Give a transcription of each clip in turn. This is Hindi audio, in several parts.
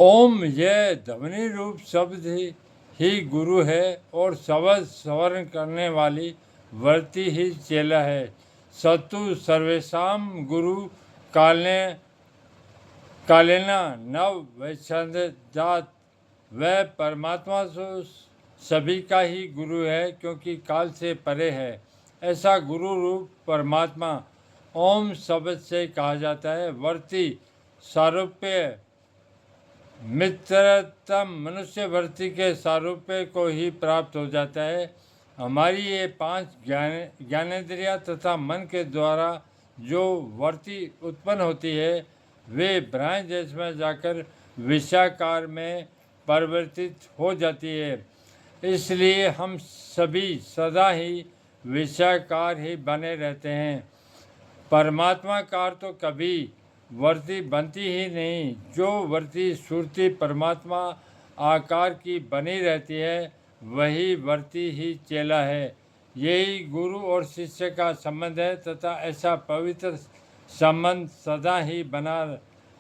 ओम यह ध्वनि रूप शब्द ही गुरु है और शब्द स्मरण करने वाली वर्ती ही चेला है। सतु सर्वेशाम गुरु काले कालेना नव वैच्छद जात। वह परमात्मा सभी का ही गुरु है क्योंकि काल से परे है। ऐसा गुरु रूप परमात्मा ओम शब्द से कहा जाता है। वर्ती सारूप्य मित्रतम मनुष्य वर्ती के सारूप्य को ही प्राप्त हो जाता है। हमारी ये 5 ज्ञानेंद्रियाँ तथा मन के द्वारा जो वर्ती उत्पन्न होती है वे ब्रह्म देश में जाकर विषयाकार में परिवर्तित हो जाती है। इसलिए हम सभी सदा ही विषयाकार ही बने रहते हैं। परमात्मा कार तो कभी वर्ती बनती ही नहीं। जो वर्ती सुरती परमात्मा आकार की बनी रहती है वही वर्ती ही चेला है। यही गुरु और शिष्य का संबंध है तथा ऐसा पवित्र संबंध सदा ही बना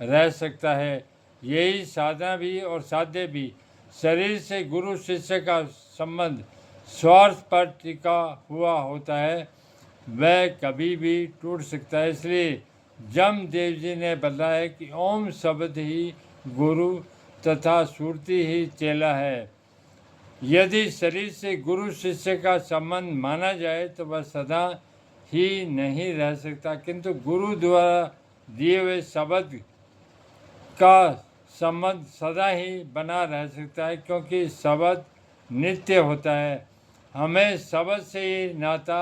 रह सकता है। यही साधना भी और साध्य भी। शरीर से गुरु शिष्य का संबंध स्वार्थ पर टिका हुआ होता है, वह कभी भी टूट सकता है। इसलिए जमदेव जी ने बताया कि ओम शब्द ही गुरु तथा सुरती ही चेला है। यदि शरीर से गुरु शिष्य का संबंध माना जाए तो वह सदा ही नहीं रह सकता, किंतु गुरु द्वारा दिए हुए शब्द का संबंध सदा ही बना रह सकता है क्योंकि शब्द नित्य होता है। हमें शब्द से ही नाता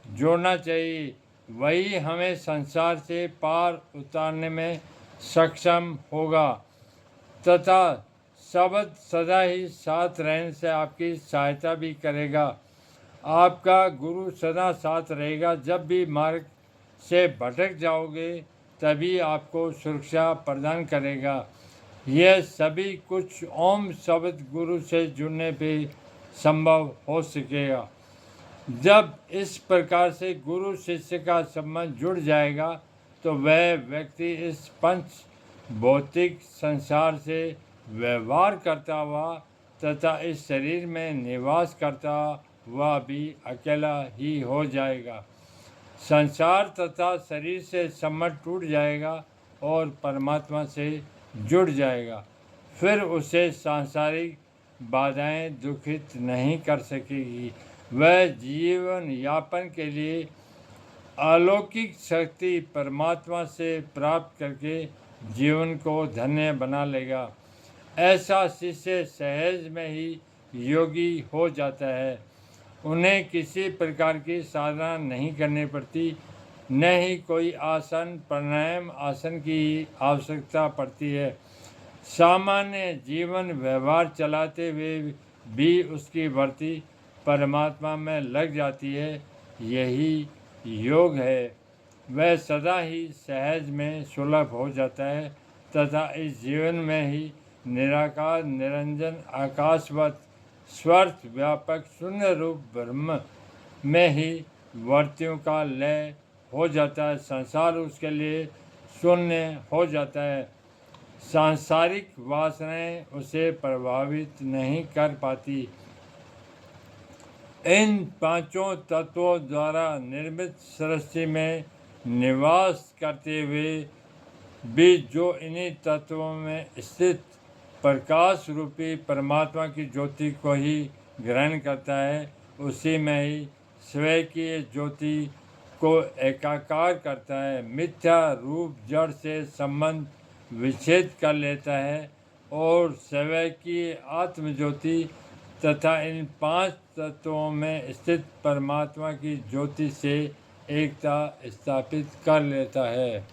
जोड़ना चाहिए, वही हमें संसार से पार उतारने में सक्षम होगा तथा शब्द सदा ही साथ रहने से आपकी सहायता भी करेगा। आपका गुरु सदा साथ रहेगा। जब भी मार्ग से भटक जाओगे तभी आपको सुरक्षा प्रदान करेगा। यह सभी कुछ ओम शब्द गुरु से जुड़ने पे संभव हो सकेगा। जब इस प्रकार से गुरु शिष्य का संबंध जुड़ जाएगा तो वह व्यक्ति इस पंच भौतिक संसार से व्यवहार करता हुआ तथा इस शरीर में निवास करता हुआ भी अकेला ही हो जाएगा। संसार तथा शरीर से संबंध टूट जाएगा और परमात्मा से जुड़ जाएगा। फिर उसे सांसारिक बाधाएं दुखित नहीं कर सकेगी। वह जीवन यापन के लिए अलौकिक शक्ति परमात्मा से प्राप्त करके जीवन को धन्य बना लेगा। ऐसा शिष्य सहज में ही योगी हो जाता है। उन्हें किसी प्रकार की साधना नहीं करनी पड़ती, न ही कोई आसन प्राणायाम आसन की आवश्यकता पड़ती है। सामान्य जीवन व्यवहार चलाते हुए भी उसकी वर्ती परमात्मा में लग जाती है। यही योग है। वह सदा ही सहज में सुलभ हो जाता है तथा इस जीवन में ही निराकार निरंजन आकाशवत स्वर्थ व्यापक शून्य रूप ब्रह्म में ही वर्तियों का लय हो जाता है। संसार उसके लिए शून्य हो जाता है। सांसारिक वासनाएं उसे प्रभावित नहीं कर पाती। इन 5 तत्वों द्वारा निर्मित सृष्टि में निवास करते हुए भी जो इन्हीं तत्वों में स्थित प्रकाश रूपी परमात्मा की ज्योति को ही ग्रहण करता है, उसी में ही स्वयं की ज्योति को एकाकार करता है। मिथ्या रूप जड़ से संबंध विच्छेद कर लेता है और स्वयं की आत्मज्योति तथा इन 5 तत्वों में स्थित परमात्मा की ज्योति से एकता स्थापित कर लेता है।